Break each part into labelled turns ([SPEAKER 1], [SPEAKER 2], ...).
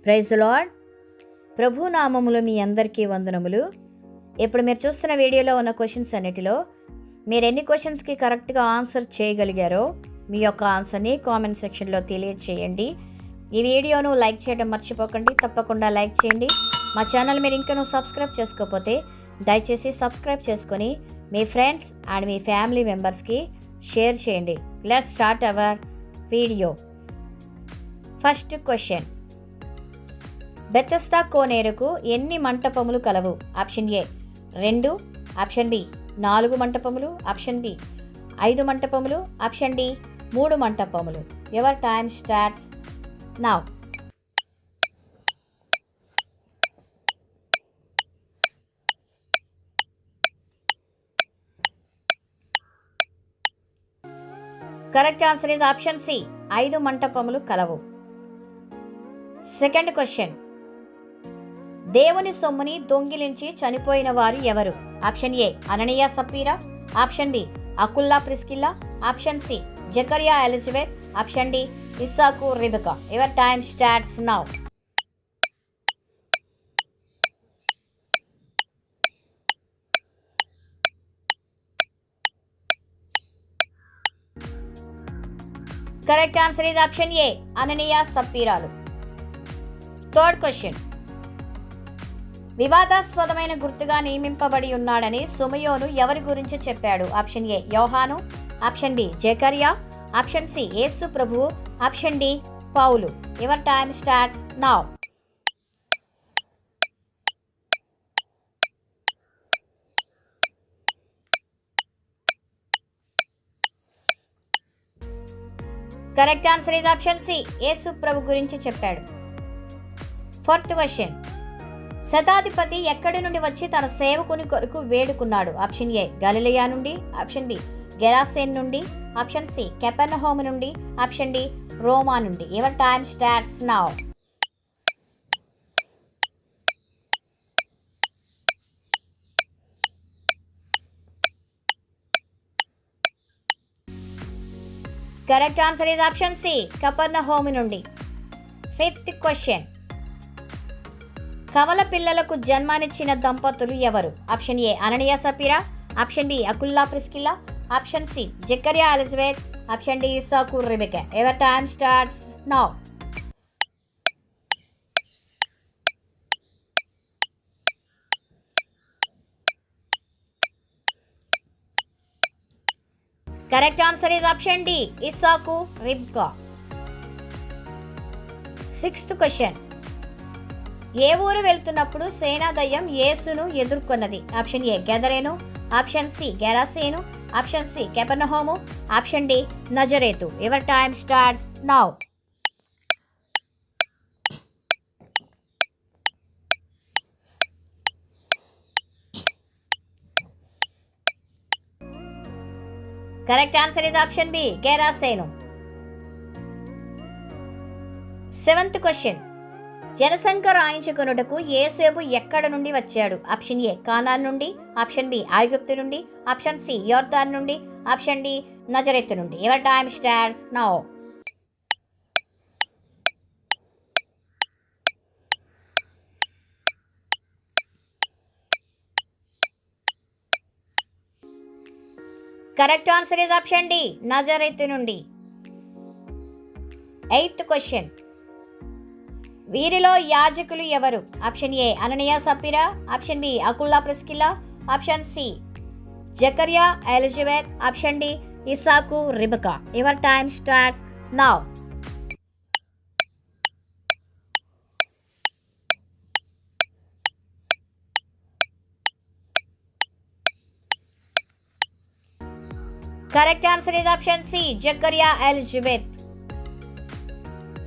[SPEAKER 1] Praise lord. ప్రభు నామములో మీ అందరికీ వందనములు. ఇప్పుడు మీరు చూస్తున్న వీడియోలో ఉన్న క్వశ్చన్స్ అన్నిటిలో మీరు ఎన్ని క్వశ్చన్స్కి కరెక్ట్గా ఆన్సర్ చేయగలిగారో మీ యొక్క ఆన్సర్ని కామెంట్ సెక్షన్లో తెలియజేయండి. ఈ వీడియోను లైక్ చేయడం మర్చిపోకండి. తప్పకుండా లైక్ చేయండి. మా ఛానల్ మీరు ఇంకా సబ్స్క్రైబ్ చేసుకోకపోతే దయచేసి సబ్స్క్రైబ్ చేసుకొని మీ ఫ్రెండ్స్ అండ్ మీ ఫ్యామిలీ మెంబర్స్కి షేర్ చేయండి. Let's start our video. First question, Bethesda కోనేరుకు ఎన్ని మంటపములు కలవు? ఆప్షన్ ఏ 2, ఆప్షన్ బి 4 మంటపములు, ఆప్షన్ బి 5 మంటపములు, ఆప్షన్ డి 3 మంటపములు. Your time starts now. Correct answer is option C, 5 మంటపములు కలవు. సెకండ్ క్వశ్చన్, దేవుని సొమ్ముని దొంగిలించి చనిపోయిన వారు ఎవరు? Option A Ananias Sapphira, option B Aquila Priscilla, option C Zechariah Elizabeth, option D Isaac Rebekah. Your time starts now. Correct answer is option A Ananias సప్పీరాలు. Third question, వివాదాస్పదమైన గుర్తుగా నియమింపబడి ఉన్నాడని సుమయోను ఎవరి గురించి చెప్పాడు? ఆప్షన్ ఏ యోహాను, option B Zechariah, option C యేసు ప్రభువు, option D Paul. Your time starts now. Correct answer is option C యేసు ప్రభు గురించి చెప్పాడు. ఫోర్త్ క్వశ్చన్, శతాధిపతి ఎక్కడి నుండి వచ్చి తన సేవకుని కొరకు వేడుకున్నాడు? ఆప్షన్ ఏ గలిలయా నుండి, ఆప్షన్ బి గెరాసేన్ నుండి, ఆప్షన్ సి కెపెర్నహూము నుండి, ఆప్షన్ డి రోమా నుండి. Your time starts now. Correct answer is option C Capernaum నుండి. ఫిఫ్త్ క్వశ్చన్, కవల పిల్లలకు జన్మనిచ్చిన దంపతులు ఎవరు? Option A Ananias Sapphira, option B Aquila Priscilla, option C Zechariah Elizabeth, option D Isaac Rebekah. Your time starts now. Correct answer is option D Isaac Rebekah. Sixth question, ఏ ఊరు వెళ్తున్నప్పుడు సేనాదయ్యం యేసును ఎదుర్కొన్నది? Option A Gadarene, option C Gerasene, option C Capernaum, option D Nazareth. Your time starts now. Correct answer is option B Gerasene. Seventh question, జనసంఖ్య రాయించుకొనుటకు యేసేపు ఎక్కడ నుండి వచ్చాడు? ఆప్షన్ ఏ కానాన్ నుండి, ఆప్షన్ బి ఐగుప్తు నుండి, ఆప్షన్ సి యోర్దాన్ నుండి, ఆప్షన్ డి నజరేతు నుండి. Your time starts now. Correct answer is option D Nazareth నుండి. ఎయిత్ క్వశ్చన్, వీరిలో యాజకులు ఎవరు? Option A Ananias Sapphira, option B Aquila Priscilla, option C Zechariah Elizabeth, option D Isaac Rebekah. Your time starts now. Correct answer is option C Zechariah Elizabeth.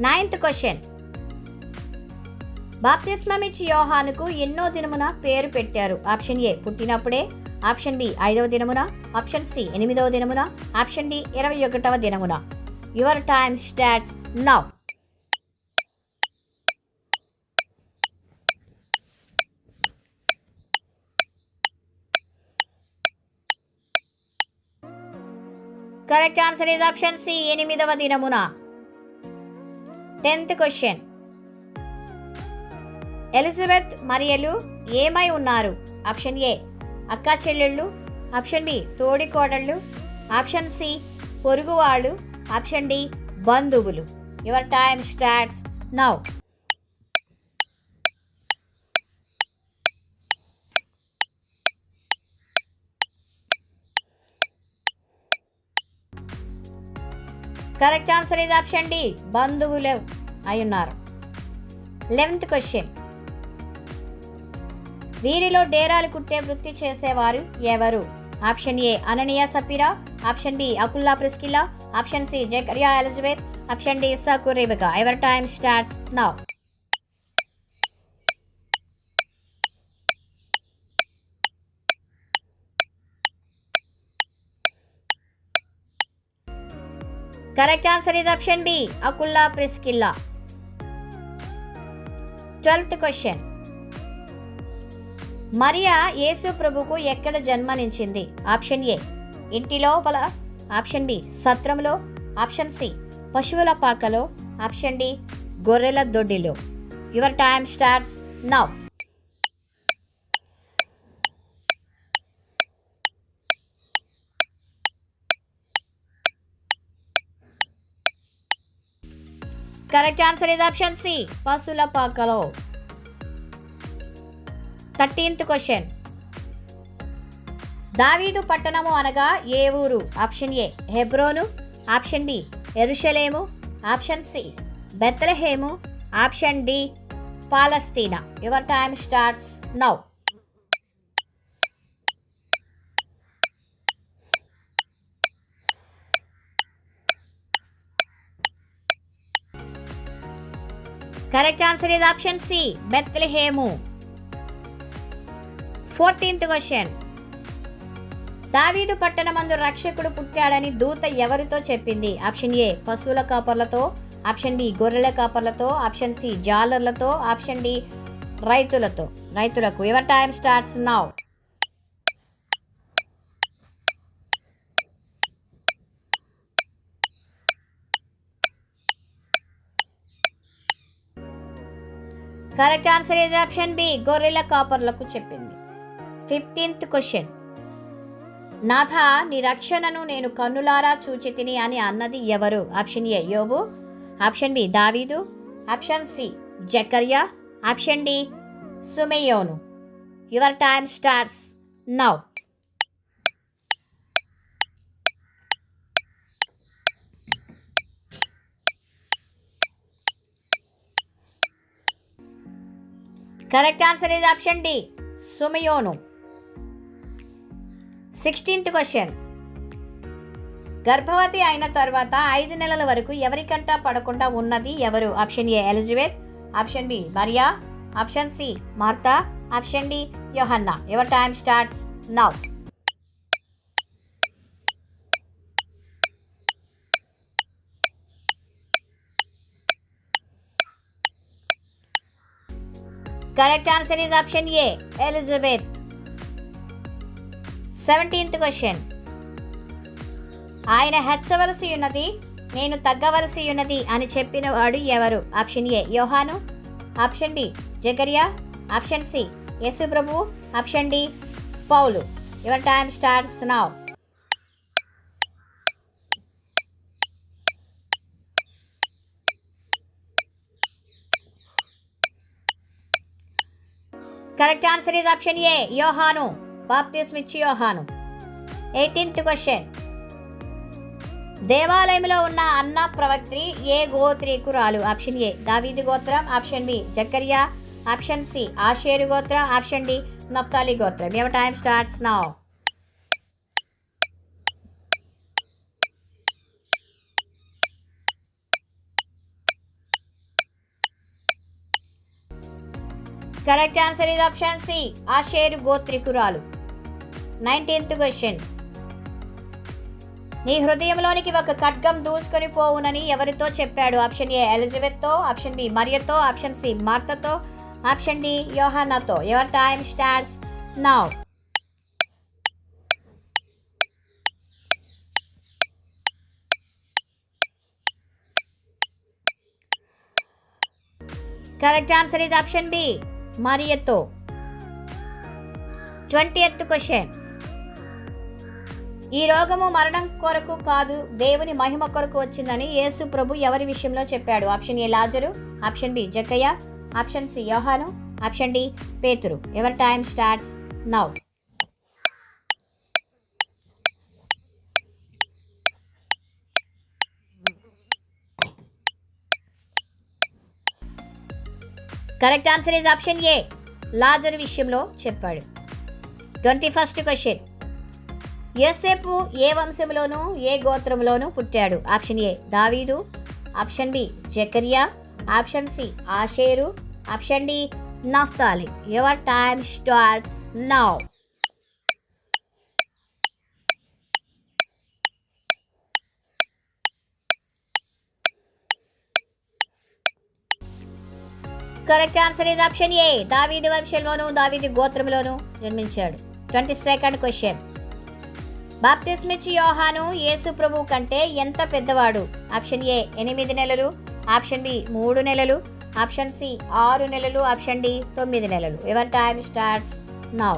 [SPEAKER 1] Ninth question, బాప్తిస్మమిచ్చి యోహానుకు ఎన్నో దినమున పేరు పెట్టారు? Option A పుట్టినప్పుడే, option B 5వ దినమున, option C 8వ దినమున, ఆప్షన్ డి 21వ దినమున. Your time starts now. Correct answer is option C 8వ దినమున. 10th క్వశ్చన్, ఎలిజబెత్ మరియలు ఏమై ఉన్నారు? ఆప్షన్ ఏ అక్కా చెల్లెళ్ళు, ఆప్షన్ బి తోడికోడళ్ళు, ఆప్షన్ సి పొరుగువాళ్ళు, ఆప్షన్ డి బంధువులు. Your time starts now. Correct answer is option D బంధువులు అయి ఉన్నారు. 11th question. వీరిలో డేరాలు కుట్టే వృత్తి చేసేవారు ఎవరు? Option A Ananias Sapphira, option B Aquila Priscilla, option C Zechariah Elizabeth, option D Isaac Rebekah. Your time starts now. Correct answer is option B Aquila Priscilla. 12th question. మరియా యేసు ప్రభుకు ఎక్కడ జన్మనించింది? ఆప్షన్ ఏ ఇంటి లోపల, option B సత్రంలో, option C పశువుల పాకలో, ఆప్షన్ డి గొర్రెల దొడ్డిలో. Your time starts now. Correct answer is option C పశువుల పాకలో. 13th question. దావీదు పట్టణము అనగా ఏ ఊరు? Option A Hebron, option B యెరూషలేము, option C Bethlehem, option D Palestine. Your time starts now. Correct answer is option C Bethlehem. 14th question. దావీదు పట్టణమందు రక్షకుడు పుట్టాడని దూత ఎవరితో చెప్పింది? ఆప్షన్ ఏ పశువుల కాపర్లతో, ఆప్షన్ బి గొర్రెల కాపర్లతో, ఆప్షన్ సి జాలర్లతో, ఆప్షన్ డి రైతులకు. Your time starts now. Correct answer is option B గొర్రెల కాపర్లకు చెప్పింది. 15th question. నాథ నీ రక్షణను నేను కన్నులారా చూచితిని అని అన్నది ఎవరు? ఆప్షన్ ఏ యోబు, option B David, option C Zechariah, option D సుమేయోను. Your time starts now. Correct answer is option D సుమయోను. 16th question. గర్భవతి అయిన తర్వాత 5 నెలల వరకు ఎవరికంటా పడకుండా ఉన్నది ఎవరు? Option A Elizabeth, option B మరియా, option C Martha, option D యోహన్నా. Your time starts now. Correct answer is option A Elizabeth. 17th question. ఆయన హెచ్చవలసి ఉన్నది నేను తగ్గవలసి ఉన్నది అని చెప్పిన వాడు ఎవరు? ఆప్షన్ ఏ యోహాను, option B Zechariah, option C యేసు ప్రభు, option D Paul. Your time starts now. Correct answer is option A యోహాను, బాప్తిస్మిచ్చి యోహాను. 18th question. దేవాలయంలో ఉన్న అన్న ప్రవక్త్రి ఏ గోత్రీకురాలు? ఆప్షన్ ఏ దావీదు గోత్రం, option B Zechariah, option C Asher గోత్రం, ఆప్షన్ డి నఫ్తాలి గోత్రం. Your time starts now. Correct answer is option C Asher గోత్రికురాలు. 19th question. నీ హృదయంలోనికి ఒక ఖడ్గం దూసుకొని పోవునని ఎవరితో చెప్పాడు? ఆప్షన్ ఏ ఎలిజబెత్తో, ఆప్షన్ బి మరియతో, ఆప్షన్ సి మార్తతో, ఆప్షన్ డి యోహానాతో. Your time starts now. Correct answer is option B మరియతో. 20th question. ఈ రోగము మరణం కొరకు కాదు, దేవుని మహిమ కొరకు వచ్చిందని యేసు ప్రభు ఎవరి విషయంలో చెప్పాడు? ఆప్షన్ ఏ లాజరు, ఆప్షన్ బి జక్కయ్య, ఆప్షన్ సి యోహాను, ఆప్షన్ డి పేతురు. Your time starts now. Correct answer is option A, లాజరు విషయంలో చెప్పాడు. 21st question. యోసేపు ఏ వంశంలోనూ ఏ గోత్రంలోనూ పుట్టాడు? ఆప్షన్ ఏ దావీదు, option B Zechariah, option C ఆషేరు, ఆప్షన్ డి నఫ్తాలి. Your time starts now. Correct answer is option A, దావీదు వంశంలోను దావీదు గోత్రంలోను జన్మించాడు. 22nd question. బాప్తిస్మిచ్చి యోహాను యేసు ప్రభు కంటే ఎంత పెద్దవాడు? ఆప్షన్ ఏ 8 నెలలు, ఆప్షన్ బి 3 నెలలు, ఆప్షన్ సి 6 నెలలు, ఆప్షన్ డి 9 నెలలు. Your time starts now.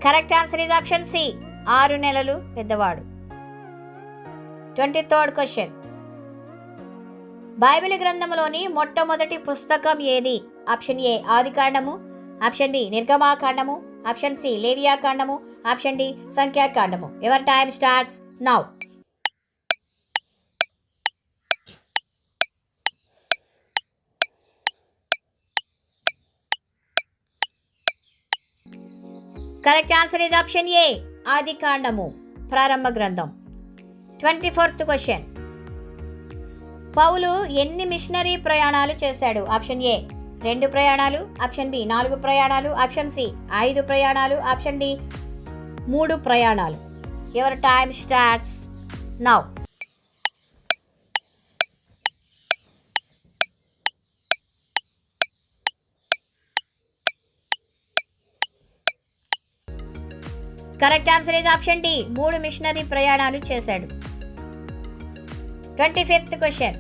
[SPEAKER 1] Correct answer is option C, 6 నెలలు పెద్దవాడు. 23rd question. బైబిల్ గ్రంథంలోని మొట్టమొదటి పుస్తకం ఏది? ఆప్షన్ ఏ ఆదికాండము, ఆప్షన్ బి నిర్గమాకాండము, ఆప్షన్ సి లేవియాకాండము, ఆప్షన్ డి సంఖ్యాకాండము. Your time starts now. Correct answer is option A ఆదికాండము, ప్రారంభ గ్రంథం. 24th question. పౌలు ఎన్ని మిషనరీ ప్రయాణాలు చేశాడు? ఆప్షన్ ఏ 2 ప్రయాణాలు, ఆప్షన్ బి 4 ప్రయాణాలు, ఆప్షన్ సి 5 ప్రయాణాలు, ఆప్షన్ డి 3 ప్రయాణాలు. Your time starts now. Correct answer is option D 3 missionary ప్రయాణాలు చేశాడు. 25th question.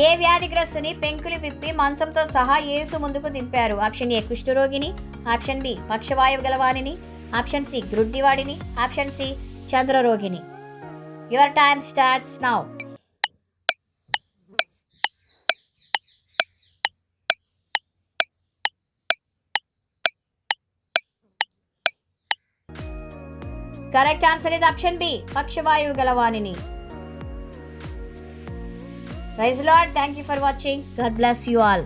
[SPEAKER 1] ఏ వ్యాధిగ్రస్తుని పెంకులు విప్పి మంచంతో సహా యేసు ముందుకు దింపారు? ఆప్షన్ ఏ కుష్ఠరోగిని, ఆప్షన్ బి పక్షవాయువు గలవానిని, ఆప్షన్ సి గ్రుడ్డివాడిని, ఆప్షన్ సి చంద్రరోగిని. Your time starts now. Correct answer is option B పక్షవాయువు గలవానిని. Praise the Lord. Thank you for watching. God bless you all.